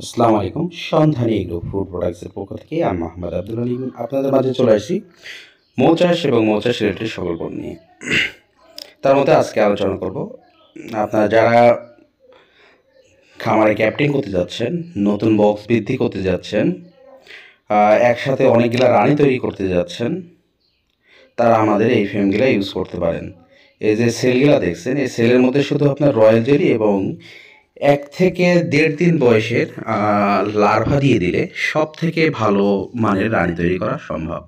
আসসালামু আলাইকুম। সন্ধানী এগ্রো ফুড প্রোডাক্টসের পক্ষ থেকে আমি মোহাম্মদ আব্দুল আলিম আপনাদের মাঝে চলে আসি মৌ চাষ এবং মৌ চাষ রিলেটেড সকল পণ্য নিয়ে। তার মধ্যে আজকে আলোচনা করব আপনারা যারা খামারে ক্যাপ্টিং করতে যাচ্ছেন, নতুন বক্স বৃদ্ধি করতে যাচ্ছেন, একসাথে অনেকগুলা রানী তৈরি করতে যাচ্ছেন, তারা আমাদের এই ফ্রেমগুলো ইউজ করতে পারেন। এই যে সেলগুলো দেখছেন, এই সেলের মধ্যে শুধু আপনার রয়্যাল জেলি এবং 1 থেকে 1.5 দিন বয়সের লার্ভা দিয়ে দিলে সব থেকে ভালো মানের রানী তৈরি করা সম্ভব।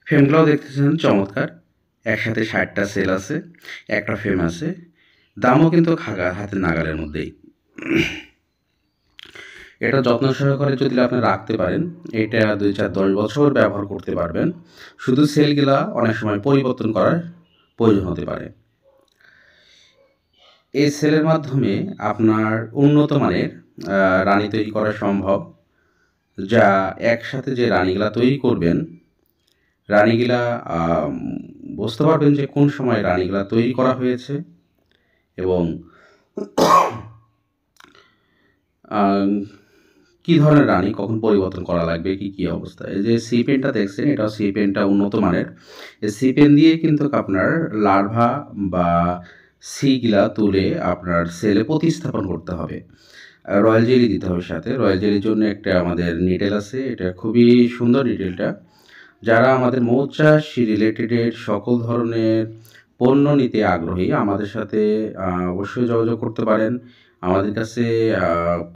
ফ্রেমগুলোও দেখতেছেন চমৎকার, একসাথে 60টা সেল আছে, একটা ফ্রেম আছে, দামও কিন্তু হাতের নাগালের মধ্যেই। এটা যত্ন সহকারে যদি আপনি রাখতে পারেন, এটা 2, 4, 10 বছর ব্যবহার করতে পারবেন। শুধু সেলগুলা অনেক সময় পরিবর্তন করার প্রয়োজন হতে পারে। এই সেলের মাধ্যমে আপনার উন্নত মানের রানী তৈরি করা সম্ভব, যা একসাথে যে রানীগুলা তৈরি করবেন, রানীগুলা বুঝতে পারবেন যে কোন সময় রানীগুলা তৈরি করা হয়েছে এবং কী ধরনের রানী কখন পরিবর্তন করা লাগবে, কী অবস্থা। এই যে সি পেনটা দেখছেন, এটা সি পেনটা উন্নত মানের। এই সি পেন দিয়ে কিন্তু আপনার লার্ভা বা সিগুলা তুলে আপনার সেলে প্রতিস্থাপন করতে হবে। রয়্যাল জেলি দিতে হবে সাথে। রয়্যাল জেলির জন্য একটা আমাদের নিডেল আছে, এটা খুবই সুন্দর নিডেলটা। যারা আমাদের মৌ চাষ রিলেটেডের সকল ধরনের পণ্য নিতে আগ্রহী, আমাদের সাথে অবশ্যই যোগাযোগ করতে পারেন। আমাদের কাছে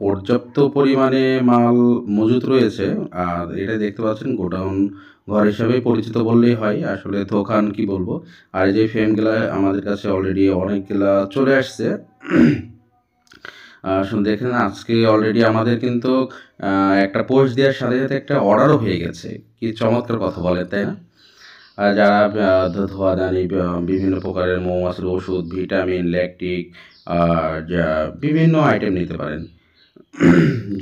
পর্যাপ্ত পরিমাণে মাল মজুত রয়েছে। আর এটা দেখতে পাচ্ছেন গোডাউন ঘর হিসাবে পরিচিত বললেই হয়, আসলে দোকান কি বলবো। আর এই যে ফ্রেমগুলা আমাদের কাছে অলরেডি অনেকগুলা চলে আসছে। দেখেন আজকে অলরেডি আমাদের কিন্তু একটা পোস্ট দেওয়ার সাথে সাথে একটা অর্ডারও হয়ে গেছে। কি চমৎকার কথা বলেন, তাই না? যারা ধোঁয়াদানি বিভিন্ন প্রকারের মৌমাছির ওষুধ, ভিটামিন, ল্যাকটিক যা বিভিন্ন আইটেম নিতে পারেন,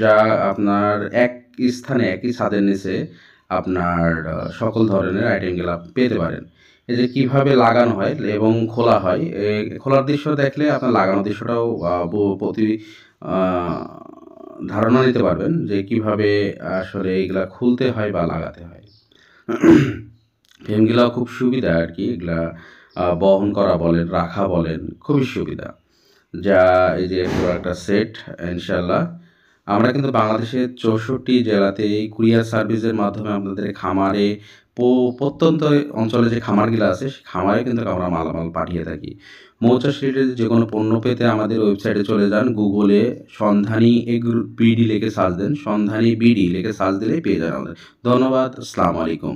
যা আপনার এক স্থানে একই ছাদের নিচে আপনার সকল ধরনের আইটেমগুলো পেতে পারেন। এই যে কীভাবে লাগানো হয় এবং খোলা হয়, খোলার দৃশ্য দেখলে আপনার লাগানোর দৃশ্যটাও প্রতি ধারণা নিতে পারবেন যে কিভাবে আসলে এইগুলা খুলতে হয় বা লাগাতে হয়। ফ্রেমগুলাও খুব সুবিধা আর কি, এগুলা বহন করা বলেন, রাখা বলেন, খুবই সুবিধা। যা এই যে পুরো একটা সেট, ইনশাল্লাহ আমরা কিন্তু বাংলাদেশের 64 জেলাতে এই কুরিয়ার সার্ভিসের মাধ্যমে আপনাদের খামারে প্রত্যন্ত অঞ্চলে যে খামারগুলো আছে, সেই খামারে কিন্তু আমরা মালামাল পাঠিয়ে থাকি। মৌচাষ রিলেটেড যে কোনো পণ্য পেতে আমাদের ওয়েবসাইটে চলে যান, গুগলে সন্ধানী বিডি লিখে সার্চ দেন, সন্ধানী বিডি লিখে সার্চ দিলেই পেয়ে যান আমাদের। ধন্যবাদ, আসসালামু আলাইকুম।